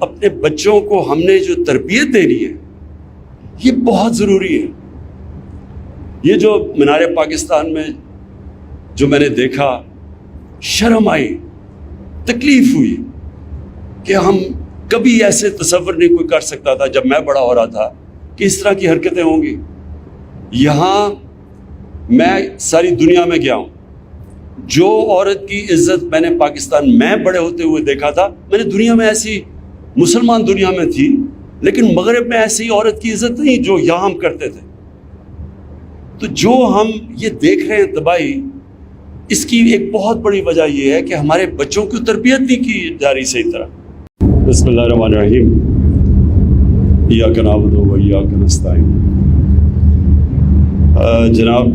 اپنے بچوں کو ہم نے جو تربیت دینی ہے یہ بہت ضروری ہے. یہ جو مینار پاکستان میں جو میں نے دیکھا، شرم آئی، تکلیف ہوئی کہ ہم کبھی ایسے تصور نہیں کوئی کر سکتا تھا جب میں بڑا ہو رہا تھا کہ اس طرح کی حرکتیں ہوں گی. یہاں میں ساری دنیا میں گیا ہوں، جو عورت کی عزت میں نے پاکستان میں بڑے ہوتے ہوئے دیکھا تھا، میں نے دنیا میں ایسی مسلمان دنیا میں تھی، لیکن مغرب میں ایسی عورت کی عزت نہیں جو یہاں ہم کرتے تھے. تو جو ہم یہ دیکھ رہے ہیں تباہی، اس کی ایک بہت بڑی وجہ یہ ہے کہ ہمارے بچوں کی تربیت نہیں کی جا رہی صحیح طرح. بسم اللہ الرحمن الرحیم. ایاک نعبد و ایاک نستعین. جناب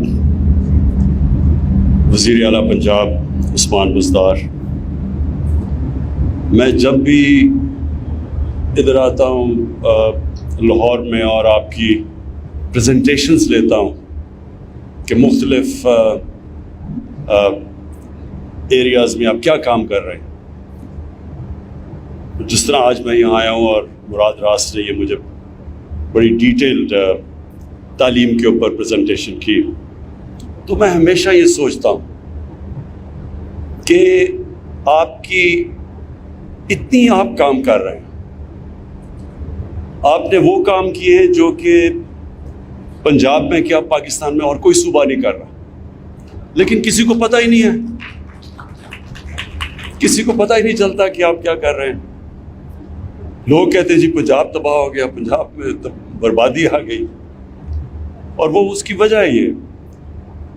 وزیر اعلیٰ پنجاب عثمان بزدار، میں جب بھی ادھر آتا ہوں لاہور میں اور آپ کی پریزنٹیشنز لیتا ہوں کہ مختلف ایریاز میں آپ کیا کام کر رہے ہیں، جس طرح آج میں یہاں آیا ہوں اور مراد راس نے یہ مجھے بڑی ڈیٹیلڈ تعلیم کے اوپر پریزنٹیشن کی، تو میں ہمیشہ یہ سوچتا ہوں کہ آپ کی اتنی آپ کام کر رہے ہیں، آپ نے وہ کام کیے ہیں جو کہ پنجاب میں کیا پاکستان میں اور کوئی صوبہ نہیں کر رہا، لیکن کسی کو پتہ ہی نہیں ہے، کسی کو پتہ ہی نہیں چلتا کہ آپ کیا کر رہے ہیں. لوگ کہتے ہیں جی پنجاب تباہ ہو گیا، پنجاب میں بربادی آ گئی، اور وہ اس کی وجہ ہے یہ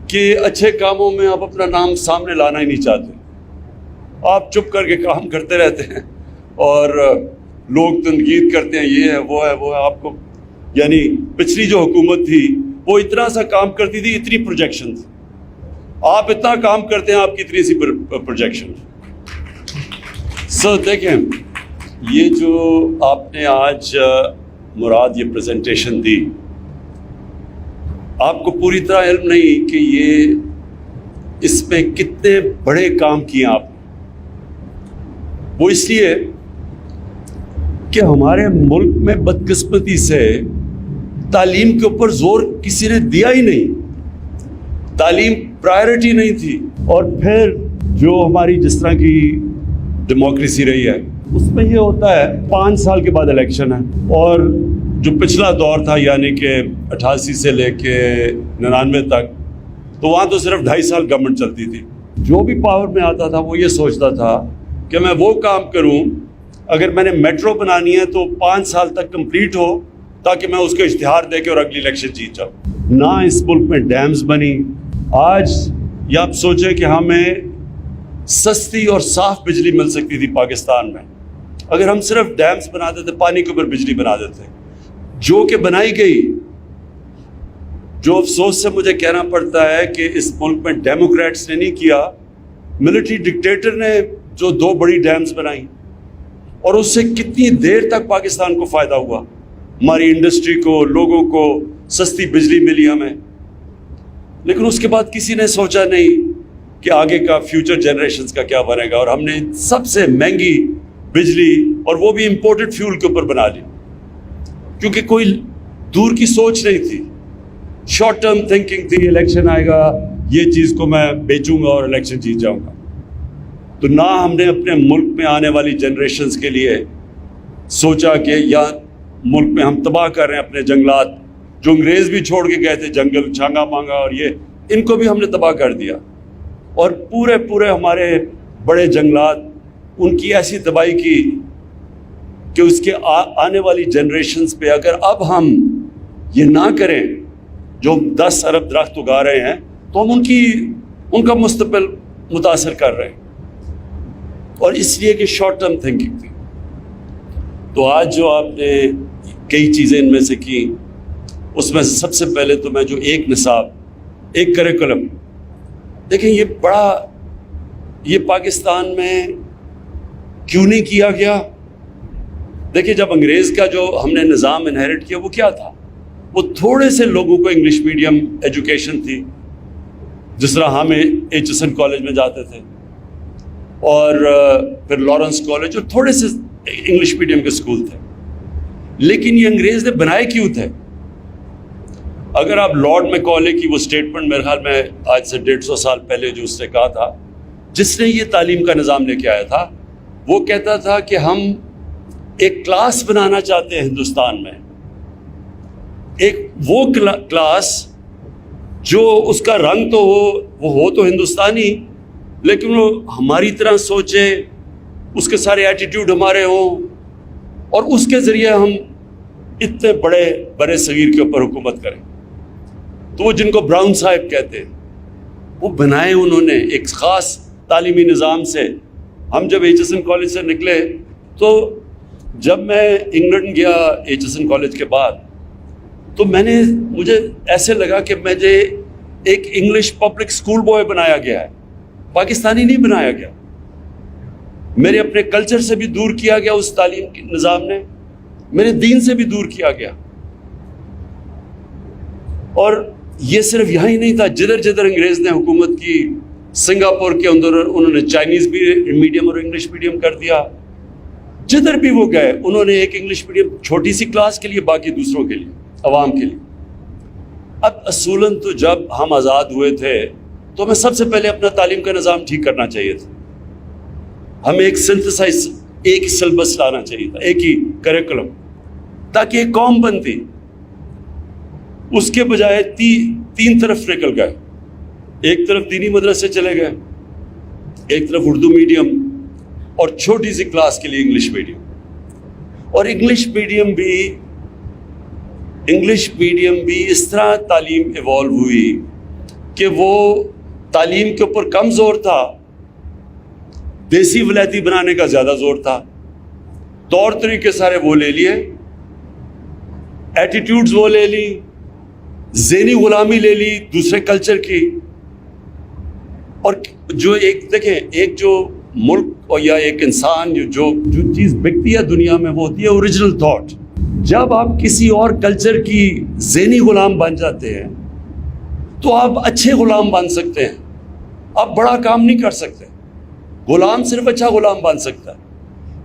کہ اچھے کاموں میں آپ اپنا نام سامنے لانا ہی نہیں چاہتے. آپ چپ کر کے کام کرتے رہتے ہیں اور لوگ تنقید کرتے ہیں، یہ ہے وہ ہے وہ ہے. آپ کو یعنی پچھلی جو حکومت تھی وہ اتنا سا کام کرتی تھی، اتنی پروجیکشن تھی، آپ اتنا کام کرتے ہیں، آپ کی اتنی سی پروجیکشن. دیکھیں یہ جو آپ نے آج مراد یہ پریزنٹیشن دی، آپ کو پوری طرح علم نہیں کہ یہ اس میں کتنے بڑے کام کیے آپ نے. وہ اس لیے کہ ہمارے ملک میں بدقسمتی سے تعلیم کے اوپر زور کسی نے دیا ہی نہیں، تعلیم پرائرٹی نہیں تھی. اور پھر جو ہماری جس طرح کی ڈیموکریسی رہی ہے اس میں یہ ہوتا ہے 5 سال کے بعد الیکشن ہے، اور جو پچھلا دور تھا یعنی کہ 88 سے لے کے 99 تک، تو وہاں تو صرف 2.5 سال گورنمنٹ چلتی تھی. جو بھی پاور میں آتا تھا وہ یہ سوچتا تھا کہ میں وہ کام کروں، اگر میں نے میٹرو بنانی ہے تو 5 سال تک کمپلیٹ ہو تاکہ میں اس کو اشتہار دے کے اور اگلی الیکشن جیت جاؤں. نہ اس ملک میں ڈیمز بنی. آج یہ آپ سوچیں کہ ہمیں سستی اور صاف بجلی مل سکتی تھی پاکستان میں اگر ہم صرف ڈیمز بنا دیتے، پانی کے اوپر بجلی بنا دیتے، جو کہ بنائی گئی. جو افسوس سے مجھے کہنا پڑتا ہے کہ اس ملک میں ڈیموکریٹس نے نہیں کیا، ملٹری ڈکٹیٹر نے جو 2 بڑی ڈیمز بنائیں، اور اس سے کتنی دیر تک پاکستان کو فائدہ ہوا، ہماری انڈسٹری کو، لوگوں کو سستی بجلی ملی ہمیں. لیکن اس کے بعد کسی نے سوچا نہیں کہ آگے کا فیوچر جنریشنز کا کیا بنے گا، اور ہم نے سب سے مہنگی بجلی اور وہ بھی امپورٹڈ فیول کے اوپر بنا لی، کیونکہ کوئی دور کی سوچ نہیں تھی، شارٹ ٹرم تھنکنگ تھی. الیکشن آئے گا، یہ چیز کو میں بیچوں گا اور الیکشن جیت جاؤں گا. تو نہ ہم نے اپنے ملک میں آنے والی جنریشنز کے لیے سوچا کہ یا ملک میں ہم تباہ کر رہے ہیں اپنے جنگلات، جو انگریز بھی چھوڑ کے گئے تھے، جنگل چھانگا مانگا اور یہ، ان کو بھی ہم نے تباہ کر دیا. اور پورے ہمارے بڑے جنگلات، ان کی ایسی تباہی کی کہ اس کے آنے والی جنریشنز پہ اگر اب ہم یہ نہ کریں، جو 10 ارب درخت اگا رہے ہیں، تو ہم ان کا مستقبل متاثر کر رہے ہیں. اور اس لیے کہ شارٹ ٹرم تھنکنگ تھی. تو آج جو آپ نے کئی چیزیں ان میں سے کی، اس میں سب سے پہلے تو میں جو ایک نصاب، ایک کریکولم، دیکھیں یہ پاکستان میں کیوں نہیں کیا گیا. دیکھیں جب انگریز کا جو ہم نے نظام انہیرٹ کیا وہ کیا تھا، وہ تھوڑے سے لوگوں کو انگلش میڈیم ایجوکیشن تھی، جس طرح ہم ایچ ایس این کالج میں جاتے تھے اور پھر لارنس کالج، اور تھوڑے سے انگلش میڈیم کے اسکول تھے، لیکن یہ انگریز نے بنائے کیوں تھے؟ اگر آپ لارڈ میکالے کی وہ اسٹیٹمنٹ میرے خیال میں آج سے 150 سال پہلے جو اس نے کہا تھا، جس نے یہ تعلیم کا نظام لے کے آیا تھا، وہ کہتا تھا کہ ہم ایک کلاس بنانا چاہتے ہیں ہندوستان میں، ایک وہ کلاس جو اس کا رنگ تو ہو تو ہندوستانی، لیکن وہ ہماری طرح سوچے، اس کے سارے ایٹیٹیوڈ ہمارے ہوں، اور اس کے ذریعے ہم اتنے بڑے صغیر کے اوپر حکومت کریں۔ تو وہ جن کو براؤن صاحب کہتے ہیں، وہ بنائے انہوں نے ایک خاص تعلیمی نظام سے۔ ہم جب ایچ کالج سے نکلے تو جب میں انگلینڈ گیا ایچ کالج کے بعد، تو مجھے ایسے لگا کہ مجھے ایک انگلش پبلک اسکول بوائے بنایا گیا ہے، پاکستانی نہیں بنایا گیا۔ میرے اپنے کلچر سے بھی دور کیا گیا اس تعلیم کے نظام نے، میرے دین سے بھی دور کیا گیا۔ اور یہ صرف یہاں ہی نہیں تھا، جدھر جدھر انگریز نے حکومت کی، سنگاپور کے اندر انہوں نے چائنیز بھی میڈیم اور انگلش میڈیم کر دیا، جدھر بھی وہ گئے انہوں نے ایک انگلش میڈیم چھوٹی سی کلاس کے لیے، باقی دوسروں کے لیے، عوام کے لیے۔ اب اصولاً تو جب ہم آزاد ہوئے تھے تو ہمیں سب سے پہلے اپنا تعلیم کا نظام ٹھیک کرنا چاہیے تھا، ہمیں ایک سنتھسائز، ایک ہی سلیبس لانا چاہیے تھا، ایک ہی کریکولم، تاکہ ایک قوم بنتی۔ اس کے بجائے تین طرف نکل گئے، ایک طرف دینی مدرسے چلے گئے، ایک طرف اردو میڈیم، اور چھوٹی سی کلاس کے لیے انگلش میڈیم۔ اور انگلش میڈیم بھی اس طرح تعلیم ایوالو ہوئی کہ وہ تعلیم کے اوپر کم زور تھا، دیسی ولایتی بنانے کا زیادہ زور تھا۔ طور طریقے سارے وہ لے لیے، ایٹیٹیوڈز وہ لے لی، ذہنی غلامی لے لی دوسرے کلچر کی۔ اور جو دیکھیں، ایک جو ملک اور یا ایک انسان جو چیز بکتی ہے دنیا میں، وہ ہوتی ہے اوریجنل تھاٹ۔ جب آپ کسی اور کلچر کی ذہنی غلام بن جاتے ہیں تو آپ اچھے غلام بن سکتے ہیں، آپ بڑا کام نہیں کر سکتے۔ غلام صرف اچھا غلام بن سکتا ہے۔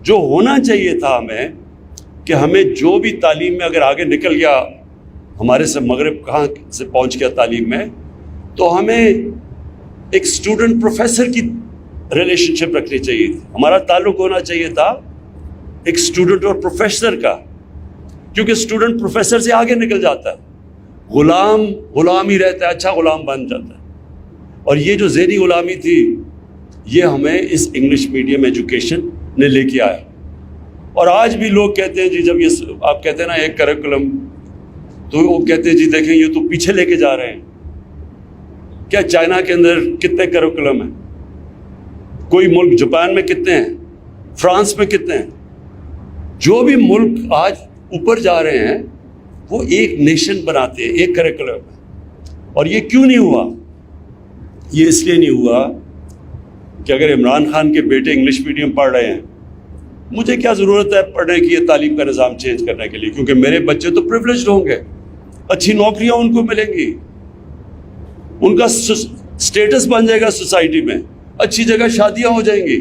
جو ہونا چاہیے تھا ہمیں کہ ہمیں جو بھی تعلیم میں اگر آگے نکل گیا، ہمارے سے مغرب کہاں سے پہنچ گیا تعلیم میں، تو ہمیں ایک اسٹوڈنٹ پروفیسر کی ریلیشن شپ رکھنی چاہیے تھی۔ ہمارا تعلق ہونا چاہیے تھا ایک اسٹوڈنٹ اور پروفیسر کا، کیونکہ اسٹوڈنٹ پروفیسر سے آگے نکل جاتا ہے، غلام ہی رہتا ہے، اچھا غلام بن جاتا ہے۔ اور یہ جو ذہنی غلامی تھی، یہ ہمیں اس انگلش میڈیم ایجوکیشن نے لے کے آیا۔ اور آج بھی لوگ کہتے ہیں جی، جب یہ آپ کہتے ہیں نا ایک کریکولم، تو وہ کہتے ہیں جی دیکھیں یہ تو پیچھے لے کے جا رہے ہیں۔ کیا چائنا کے اندر کتنے کریکولم ہیں؟ کوئی ملک جاپان میں کتنے ہیں؟ فرانس میں کتنے ہیں؟ جو بھی ملک آج اوپر جا رہے ہیں وہ ایک نیشن بناتے ہیں، ایک کریکولم ہے۔ اور یہ کیوں نہیں ہوا؟ یہ اس لیے نہیں ہوا کہ اگر عمران خان کے بیٹے انگلش میڈیم پڑھ رہے ہیں، مجھے کیا ضرورت ہے پڑھنے کی یہ تعلیم کا نظام چینج کرنے کے لیے، کیونکہ میرے بچے تو پریویلیجڈ ہوں گے، اچھی نوکریاں ان کو ملیں گی، ان کا سٹیٹس بن جائے گا سوسائٹی میں، اچھی جگہ شادیاں ہو جائیں گی۔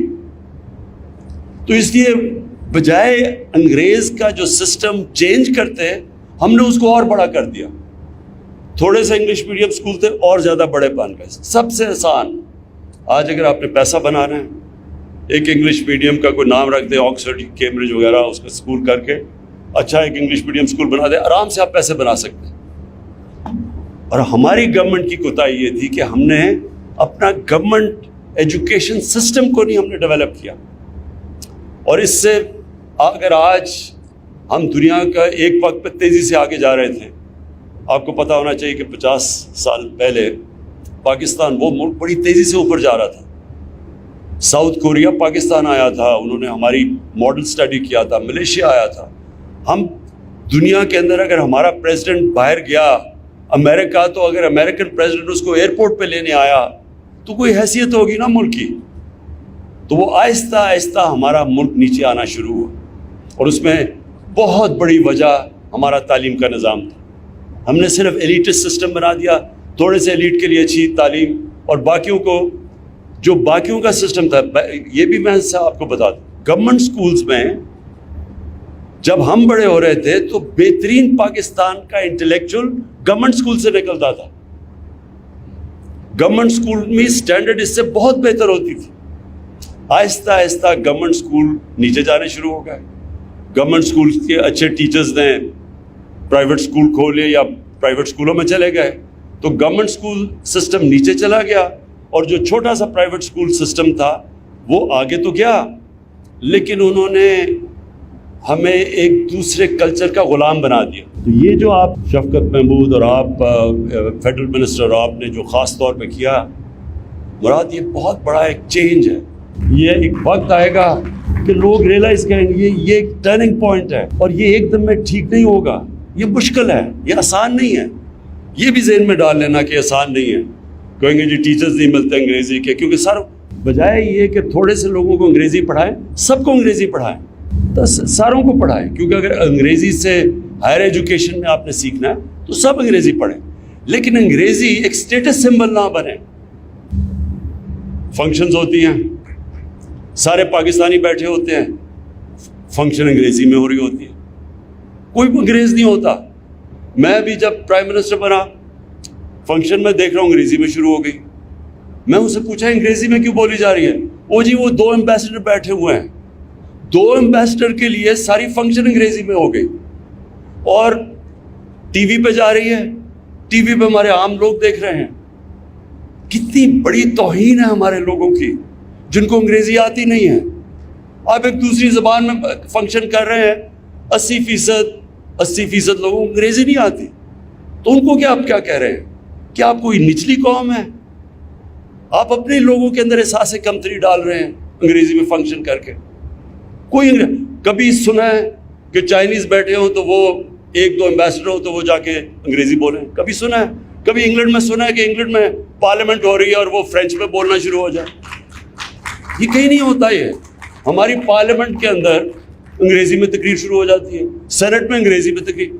تو اس لیے بجائے انگریز کا جو سسٹم چینج کرتے، ہم نے اس کو اور بڑا کر دیا۔ تھوڑے سے انگلش میڈیم اسکول تھے، اور زیادہ بڑے بن گئے۔ سب سے آسان، آج اگر آپ نے پیسہ بنانا ہے، ایک انگلش میڈیم کا کوئی نام رکھ دیں، آکسفورڈ، کیمبرج وغیرہ، اس کا اسکول کر کے اچھا ایک انگلش میڈیم اسکول بنا دیں، آرام سے آپ پیسے بنا سکتے ہیں۔ اور ہماری گورنمنٹ کی کوتاہی یہ تھی کہ ہم نے اپنا گورنمنٹ ایجوکیشن سسٹم کو نہیں ہم نے ڈیولپ کیا۔ اور اس سے اگر آج ہم دنیا کا ایک وقت پہ تیزی سے آگے جا رہے تھے، آپ کو پتہ ہونا چاہیے کہ 50 سال پہلے پاکستان وہ ملک بڑی تیزی سے اوپر جا رہا تھا۔ ساؤتھ کوریا پاکستان آیا تھا، انہوں نے ہماری ماڈل سٹڈی کیا تھا، ملیشیا آیا تھا۔ ہم دنیا کے اندر اگر ہمارا پریزیڈنٹ باہر گیا امریکہ، تو اگر امریکن پریزیڈنٹ اس کو ایئرپورٹ پہ لینے آیا تو کوئی حیثیت ہوگی نا ملک کی۔ تو وہ آہستہ آہستہ ہمارا ملک نیچے آنا شروع ہوا، اور اس میں بہت بڑی وجہ ہمارا تعلیم کا نظام تھا۔ ہم نے صرف ایلیٹس سسٹم بنا دیا، تھوڑے سے ایلیٹ کے لیے اچھی تعلیم، اور باقیوں کو جو باقیوں کا سسٹم تھا، یہ بھی میں آپ کو بتا دوں، گورنمنٹ سکولز میں جب ہم بڑے ہو رہے تھے تو بہترین پاکستان کا انٹلیکچوئل گورنمنٹ اسکول سے نکلتا تھا. گورنمنٹ اسکول میں اسٹینڈرڈ اس سے بہت بہتر ہوتی تھی. آہستہ آہستہ گورنمنٹ اسکول نیچے جانے شروع ہو گئے. گورنمنٹ اسکول کے اچھے ٹیچرز نے پرائیویٹ اسکول کھولے یا پرائیویٹ اسکولوں میں چلے گئے, تو گورنمنٹ اسکول سسٹم نیچے چلا گیا, اور جو چھوٹا سا پرائیویٹ اسکول سسٹم تھا وہ آگے تو گیا, لیکن انہوں نے ہمیں ایک دوسرے کلچر کا غلام بنا دیا. تو یہ جو آپ شفقت محمود اور آپ فیڈرل منسٹر اور آپ نے جو خاص طور پہ کیا مراد, یہ بہت بڑا ایک چینج ہے. یہ ایک وقت آئے گا کہ لوگ ریئلائز کریں گے یہ ایک ٹرننگ پوائنٹ ہے, اور یہ ایک دم میں ٹھیک نہیں ہوگا. یہ مشکل ہے, یہ آسان نہیں ہے. یہ بھی ذہن میں ڈال لینا کہ آسان نہیں ہے. کہیں گے جی ٹیچرز نہیں ملتے انگریزی کے, کیونکہ سر بجائے یہ کہ تھوڑے سے لوگوں کو انگریزی پڑھائیں, سب کو انگریزی پڑھائیں, تو ساروں کو پڑھائیں. کیونکہ اگر انگریزی سے ہائر ایجوکیشن میں آپ نے سیکھنا ہے تو سب انگریزی پڑھیں, لیکن انگریزی ایک اسٹیٹس سمبل نہ بنے. فنکشنز ہوتی ہیں, سارے پاکستانی بیٹھے ہوتے ہیں, فنکشن انگریزی میں ہو رہی ہوتی ہے, کوئی انگریز نہیں ہوتا. میں بھی جب پرائم منسٹر بنا, فنکشن میں دیکھ رہا ہوں انگریزی میں شروع ہو گئی. میں ان سے پوچھا انگریزی میں کیوں بولی جا رہی ہے؟ وہ جی وہ 2 ایمبیسڈر بیٹھے ہوئے ہیں, 2 ایمبیسڈر کے لیے ساری فنکشن انگریزی میں ہو گئی, اور ٹی وی پہ جا رہی ہے, ٹی وی پہ ہمارے عام لوگ دیکھ رہے ہیں. کتنی بڑی توہین ہے ہمارے لوگوں کی جن کو انگریزی آتی نہیں ہے. آپ ایک دوسری زبان میں فنکشن کر رہے ہیں, 80% لوگوں کو انگریزی نہیں آتی, تو ان کو کیا آپ کیا کہہ رہے ہیں کہ آپ کوئی نچلی قوم ہے؟ آپ اپنے لوگوں کے اندر احساس کمتری ڈال رہے ہیں انگریزی میں فنکشن کر کے. کوئی کبھی سنا ہے کہ چائنیز بیٹھے ہوں تو وہ 1-2 ایمبیسڈر ہوں تو وہ جا کے انگریزی بولیں؟ کبھی سنا ہے؟ کبھی انگلینڈ میں سنا ہے کہ انگلینڈ میں پارلیمنٹ ہو رہی ہے اور وہ فرینچ میں بولنا شروع ہو جائے؟ یہ کہیں نہیں ہوتا. یہ ہماری پارلیمنٹ کے اندر انگریزی میں تقریر شروع ہو جاتی ہے, سینٹ میں انگریزی میں تقریر.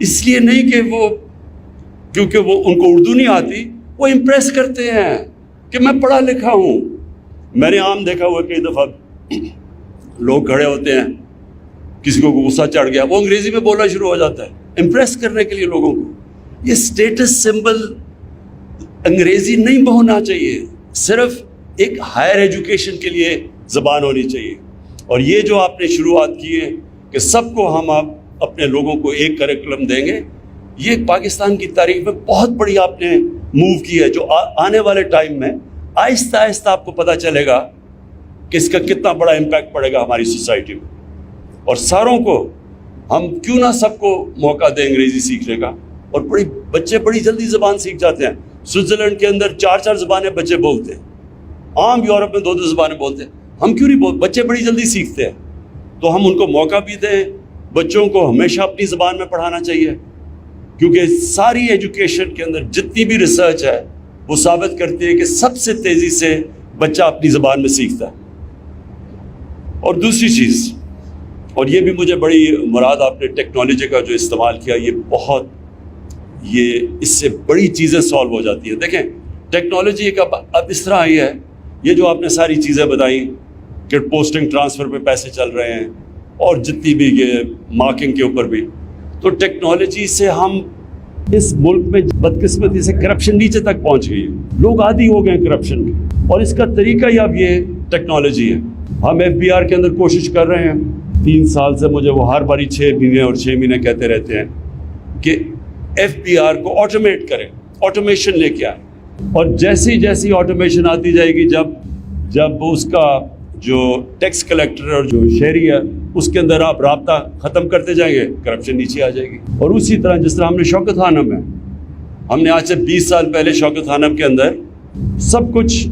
اس لیے نہیں کہ وہ کیونکہ وہ ان کو اردو نہیں آتی, وہ امپریس کرتے ہیں کہ میں پڑھا لکھا ہوں. میں نے عام دیکھا ہوا کئی دفعہ لوگ کھڑے ہوتے ہیں, کسی کو غصہ چڑھ گیا, وہ انگریزی میں بولنا شروع ہو جاتا ہے امپریس کرنے کے لیے لوگوں کو. یہ اسٹیٹس سمبل انگریزی نہیں ہونا چاہیے, صرف ایک ہائر ایجوکیشن کے لیے زبان ہونی چاہیے. اور یہ جو آپ نے شروعات کی ہے کہ سب کو ہم اپنے لوگوں کو ایک کریکولم دیں گے, یہ پاکستان کی تاریخ میں بہت بڑی آپ نے موو کی ہے, جو آنے والے ٹائم میں آہستہ آہستہ آپ کو پتہ چلے گا کہ اس کا کتنا بڑا امپیکٹ پڑے گا ہماری سوسائٹی میں. اور ساروں کو ہم کیوں نہ سب کو موقع دیں انگریزی سیکھنے کا. اور بچے بڑی جلدی زبان سیکھ جاتے ہیں. سوئٹزرلینڈ کے اندر 4 زبانیں بچے بولتے ہیں, عام یورپ میں 2 زبانیں بولتے ہیں. ہم کیوں نہیں بولتے؟ بچے بڑی جلدی سیکھتے ہیں. تو ہم ان کو موقع بھی دیں. بچوں کو ہمیشہ اپنی زبان میں پڑھانا چاہیے, کیونکہ ساری ایجوکیشن کے اندر جتنی بھی ریسرچ ہے وہ ثابت کرتی ہے کہ سب سے تیزی سے بچہ اپنی زبان میں سیکھتا ہے. اور دوسری چیز, اور یہ بھی مجھے بڑی مراد آپ نے ٹیکنالوجی کا جو استعمال کیا, یہ اس سے بڑی چیزیں سالو ہو جاتی ہیں. دیکھیں ٹیکنالوجی ایک اب اس طرح آئی ہے, یہ جو آپ نے ساری چیزیں بتائیں کہ پوسٹنگ ٹرانسفر پہ پیسے چل رہے ہیں اور جتنی بھی یہ مارکنگ کے اوپر بھی, تو ٹیکنالوجی سے ہم اس ملک میں بدقسمتی سے کرپشن نیچے تک پہنچ گئی ہے. لوگ عادی ہو گئے ہیں کرپشن کے, اور اس کا طریقہ ہی اب یہ ٹیکنالوجی ہے. ہم FBR کے اندر کوشش کر رہے ہیں, 3 سال سے مجھے وہ ہر باری 6 مہینے اور 6 مہینے کہتے رہتے ہیں کہ FBR کو آٹومیٹ کریں, آٹومیشن لے کے آئیں. اور جیسی آٹومیشن آتی جائے گی, جب اس کا جو ٹیکس کلیکٹر اور جو شہری ہے اس کے اندر آپ رابطہ ختم کرتے جائیں گے, کرپشن نیچے آ جائے گی. اور اسی طرح جس طرح ہم نے شوکت خانم ہے, ہم نے آج سے 20 سال پہلے شوکت خانم کے اندر سب کچھ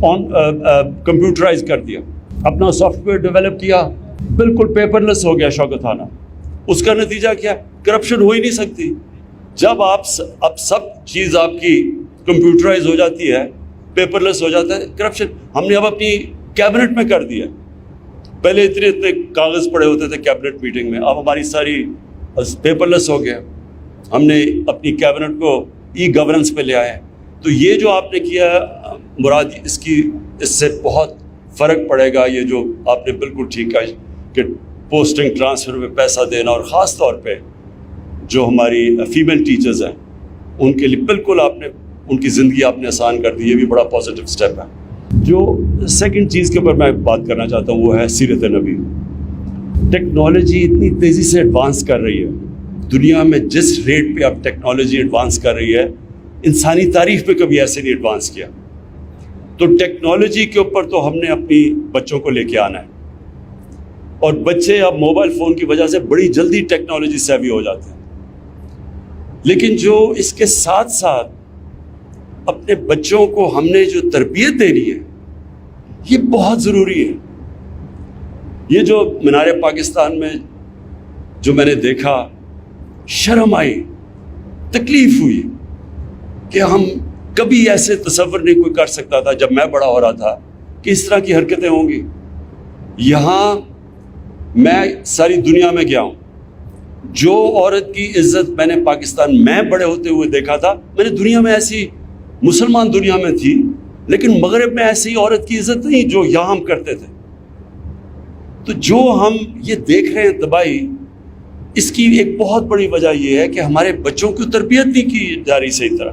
کمپیوٹرائز کر دیا, اپنا سافٹ ویئر ڈیولپ کیا, بالکل پیپر لیس ہو گیا شوکت خانہ. اس کا نتیجہ کیا؟ کرپشن ہو ہی نہیں سکتی. جب اب سب چیز آپ کی کمپیوٹرائز ہو جاتی ہے, پیپر لیس ہو جاتا ہے, کرپشن ہم نے اب اپنی کیبنٹ میں کر دیا. پہلے اتنے کاغذ پڑے ہوتے تھے کیبنٹ میٹنگ میں, اب ہماری ساری پیپر لیس ہو گیا. ہم نے اپنی کیبنٹ کو ای گورننس پہ لے آئے. تو یہ جو آپ نے کیا مراد, اس سے بہت فرق پڑے گا. یہ جو آپ نے بالکل ٹھیک کہا کہ پوسٹنگ ٹرانسفر میں پیسہ دینا، اور خاص طور پہ جو ہماری فیمیل ٹیچرز ہیں ان کے لیے بالکل آپ نے ان کی زندگی آپ نے آسان کر دی، یہ بھی بڑا پازیٹیو سٹیپ ہے۔ جو سیکنڈ چیز کے اوپر میں بات کرنا چاہتا ہوں وہ ہے سیرت نبی۔ ٹیکنالوجی اتنی تیزی سے ایڈوانس کر رہی ہے، دنیا میں جس ریٹ پہ اب ٹیکنالوجی ایڈوانس کر رہی ہے انسانی تاریخ پہ کبھی ایسے نہیں ایڈوانس کیا۔ تو ٹیکنالوجی کے اوپر تو ہم نے اپنی بچوں کو لے کے آنا ہے، اور بچے اب موبائل فون کی وجہ سے بڑی جلدی ٹیکنالوجی سیوی ہو جاتے ہیں، لیکن جو اس کے ساتھ ساتھ اپنے بچوں کو ہم نے جو تربیت دینی ہے یہ بہت ضروری ہے۔ یہ جو مینار پاکستان میں جو میں نے دیکھا، شرم آئی، تکلیف ہوئی کہ ہم کبھی ایسے تصور نہیں کوئی کر سکتا تھا جب میں بڑا ہو رہا تھا کہ اس طرح کی حرکتیں ہوں گی۔ یہاں میں ساری دنیا میں گیا ہوں، جو عورت کی عزت میں نے پاکستان میں بڑے ہوتے ہوئے دیکھا تھا، میں نے دنیا میں ایسی مسلمان دنیا میں تھی لیکن مغرب میں ایسی عورت کی عزت نہیں جو یہاں ہم کرتے تھے۔ تو جو ہم یہ دیکھ رہے ہیں تباہی، اس کی ایک بہت بڑی وجہ یہ ہے کہ ہمارے بچوں کی تربیت نہیں کی جا رہی صحیح طرح۔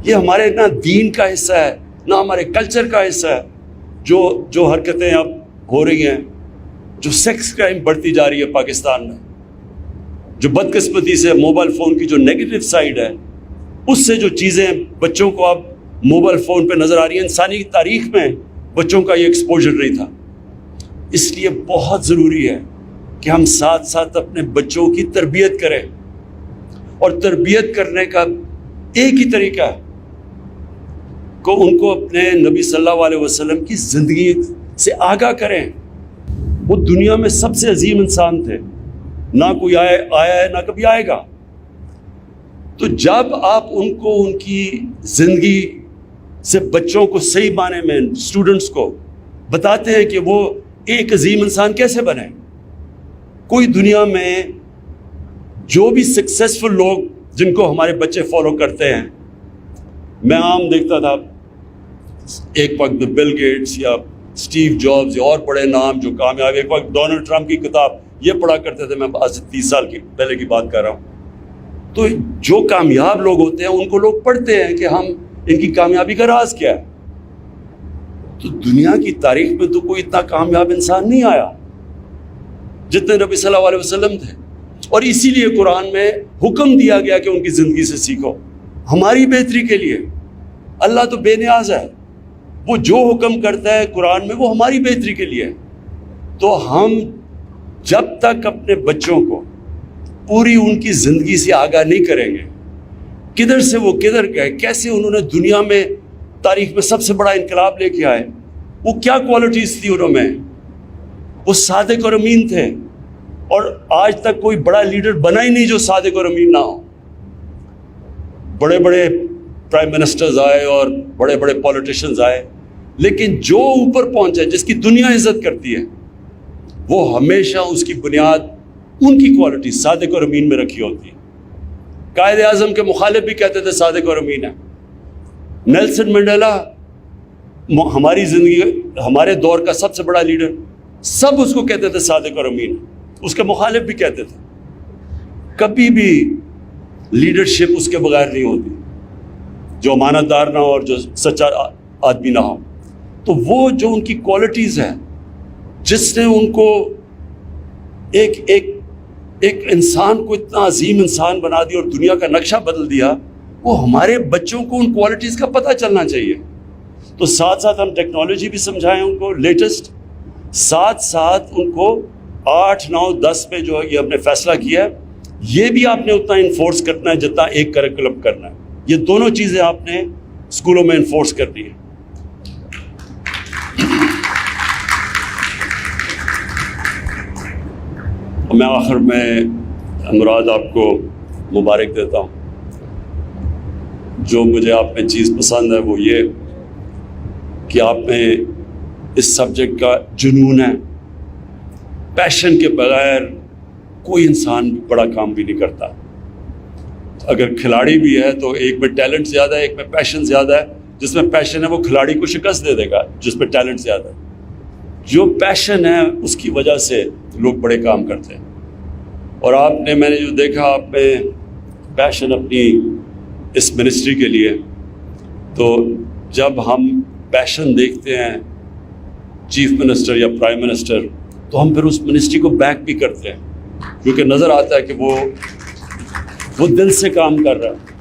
یہ ہمارے نہ دین کا حصہ ہے نہ ہمارے کلچر کا حصہ ہے۔ جو حرکتیں اب ہو رہی ہیں، جو سیکس کرائم بڑھتی جا رہی ہے پاکستان میں، جو بدقسمتی سے موبائل فون کی جو نیگیٹو سائیڈ ہے، اس سے جو چیزیں بچوں کو اب موبائل فون پہ نظر آ رہی ہیں، انسانی تاریخ میں بچوں کا یہ ایکسپوجر نہیں تھا۔ اس لیے بہت ضروری ہے کہ ہم ساتھ ساتھ اپنے بچوں کی تربیت کریں، اور تربیت کرنے کا ایک ہی طریقہ ہے کہ ان کو اپنے نبی صلی اللہ علیہ وسلم کی زندگی سے آگاہ کریں۔ وہ دنیا میں سب سے عظیم انسان تھے، نہ کوئی آیا ہے نہ کبھی آئے گا۔ تو جب آپ ان کو ان کی زندگی سے بچوں کو صحیح معنی میں اسٹوڈنٹس کو بتاتے ہیں کہ وہ ایک عظیم انسان کیسے بنے۔ کوئی دنیا میں جو بھی سکسیسفل لوگ جن کو ہمارے بچے فالو کرتے ہیں، میں عام دیکھتا تھا ایک وقت بل گیٹس یا اسٹیو جابز یا اور بڑے نام جو کامیاب، ایک وقت ڈونلڈ ٹرمپ کی کتاب یہ پڑھا کرتے تھے، میں آج سے 30 سال کی پہلے کی بات کر رہا ہوں۔ تو جو کامیاب لوگ ہوتے ہیں ان کو لوگ پڑھتے ہیں کہ ہم ان کی کامیابی کا راز کیا ہے۔ تو دنیا کی تاریخ میں تو کوئی اتنا کامیاب انسان نہیں آیا جتنے نبی صلی اللہ علیہ وسلم تھے، اور اسی لیے قرآن میں حکم دیا گیا کہ ان کی زندگی سے سیکھو، ہماری بہتری کے لیے۔ اللہ تو بے نیاز ہے، وہ جو حکم کرتا ہے قرآن میں وہ ہماری بہتری کے لیے ہے۔ تو ہم جب تک اپنے بچوں کو پوری ان کی زندگی سے آگاہ نہیں کریں گے، کدھر سے وہ کدھر گئے، کیسے انہوں نے دنیا میں تاریخ میں سب سے بڑا انقلاب لے کے آئے، وہ کیا کوالٹیز تھی انہوں میں، وہ صادق اور امین تھے، اور آج تک کوئی بڑا لیڈر بنا ہی نہیں جو صادق اور امین نہ ہو۔ بڑے بڑے پرائم منسٹرز آئے اور بڑے بڑے پولیٹیشنز آئے، لیکن جو اوپر پہنچے، جس کی دنیا عزت کرتی ہے، وہ ہمیشہ اس کی بنیاد ان کی کوالٹی صادق اور امین میں رکھی ہوتی ہے۔ قائد اعظم کے مخالف بھی کہتے تھے صادق اور امین ہے۔ نیلسن منڈیلا ہماری زندگی ہمارے دور کا سب سے بڑا لیڈر، سب اس کو کہتے تھے صادق اور امین، اس کے مخالف بھی کہتے تھے۔ کبھی بھی لیڈرشپ اس کے بغیر نہیں ہوتی جو امانت دار نہ ہو اور جو سچا آدمی نہ ہو۔ تو وہ جو ان کی کوالٹیز ہیں جس نے ان کو ایک انسان کو اتنا عظیم انسان بنا دیا اور دنیا کا نقشہ بدل دیا، وہ ہمارے بچوں کو ان کوالٹیز کا پتہ چلنا چاہیے۔ تو ساتھ ساتھ ہم ٹیکنالوجی بھی سمجھائیں ان کو لیٹسٹ، ساتھ ساتھ ان کو 8، 9، 10 پہ جو یہ ہم نے فیصلہ کیا ہے، یہ بھی آپ نے اتنا انفورس کرنا ہے جتنا ایک کریکولم کرنا ہے۔ یہ دونوں چیزیں آپ نے اسکولوں میں انفورس کرنی ہے۔ میں آخر میں مراد آپ کو مبارک دیتا ہوں۔ جو مجھے آپ میں چیز پسند ہے وہ یہ کہ آپ میں اس سبجیکٹ کا جنون ہے۔ پیشن کے بغیر کوئی انسان بڑا کام بھی نہیں کرتا۔ اگر کھلاڑی بھی ہے تو ایک میں ٹیلنٹ زیادہ ہے، ایک میں پیشن زیادہ ہے۔ جس میں پیشن ہے وہ کھلاڑی کو شکست دے دے گا، جس میں ٹیلنٹ زیادہ ہے۔ جو پیشن ہے اس کی وجہ سے لوگ بڑے کام کرتے ہیں. اور آپ نے, میں نے جو دیکھا آپ میں پیشن اپنی اس منسٹری کے لیے, تو جب ہم پیشن دیکھتے ہیں چیف منسٹر یا پرائم منسٹر, تو ہم پھر اس منسٹری کو بیک بھی کرتے ہیں, کیونکہ نظر آتا ہے کہ وہ دل سے کام کر رہا ہے.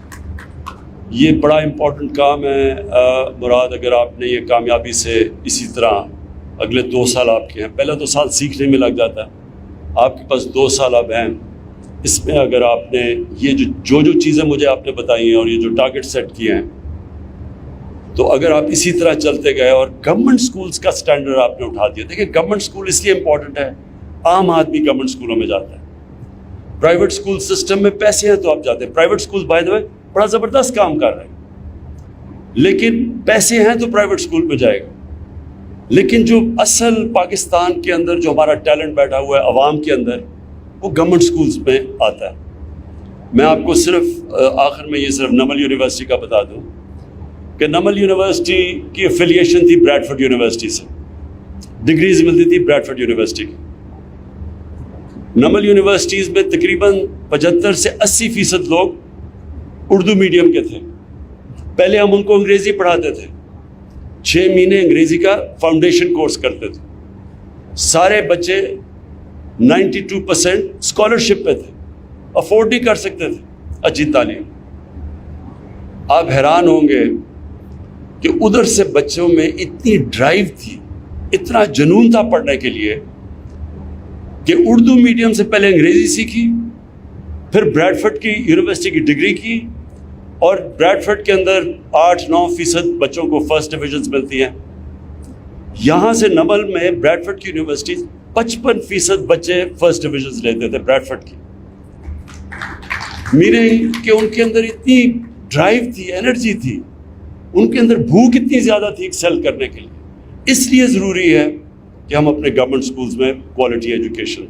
یہ بڑا امپورٹنٹ کام ہے. مراد, اگر آپ نے یہ کامیابی سے اسی طرح اگلے 2 سال آپ کے ہیں, پہلا 2 سال سیکھنے میں لگ جاتا ہے, آپ کے پاس 2 سال اب ہیں, اس میں اگر آپ نے یہ جو چیزیں مجھے آپ نے بتائی ہیں اور یہ جو ٹارگٹ سیٹ کیے ہیں, تو اگر آپ اسی طرح چلتے گئے اور گورنمنٹ سکولز کا سٹینڈرڈ آپ نے اٹھا دیا. دیکھیں, گورنمنٹ سکول اس لیے امپورٹنٹ ہے, عام آدمی گورنمنٹ سکولوں میں جاتا ہے. پرائیویٹ سکول سسٹم میں پیسے ہیں تو آپ جاتے ہیں. پرائیویٹ سکول بائی دا وے بڑا زبردست کام کر رہے ہیں, لیکن پیسے ہیں تو پرائیویٹ سکول پہ جائے گا. لیکن جو اصل پاکستان کے اندر جو ہمارا ٹیلنٹ بیٹھا ہوا ہے عوام کے اندر, وہ گورنمنٹ سکولز میں آتا ہے. میں آپ کو صرف آخر میں یہ صرف نمل یونیورسٹی کا بتا دوں کہ نمل یونیورسٹی کی افیلیشن تھی بریڈفورڈ یونیورسٹی سے, ڈگریز ملتی تھی بریڈفورڈ یونیورسٹی کی. نمل یونیورسٹیز میں تقریباً 75 سے 80% لوگ اردو میڈیم کے تھے. پہلے ہم ان کو انگریزی پڑھاتے تھے, 6 مہینے انگریزی کا فاؤنڈیشن کورس کرتے تھے. سارے بچے 92% اسکالرشپ پہ تھے, افورڈ نہیں کر سکتے تھے اچھی تعلیم. آپ حیران ہوں گے کہ ادھر سے بچوں میں اتنی ڈرائیو تھی, اتنا جنون تھا پڑھنے کے لیے کہ اردو میڈیم سے پہلے انگریزی سیکھی, پھر بریڈفورڈ کی یونیورسٹی کی ڈگری کی, اور بریڈفورڈ کے اندر 8-9% بچوں کو فرسٹ ڈویژنز ملتی ہیں. یہاں سے نمل میں بریڈفورڈ کی یونیورسٹی 55% بچے فرسٹ ڈویژنز لیتے تھے بریڈفورڈ کی. میننگ کہ ان کے اندر اتنی ڈرائیو تھی, انرجی تھی, ان کے اندر بھوک اتنی زیادہ تھی ایکسل کرنے کے لیے. اس لیے ضروری ہے کہ ہم اپنے گورنمنٹ سکولز میں کوالٹی ایجوکیشن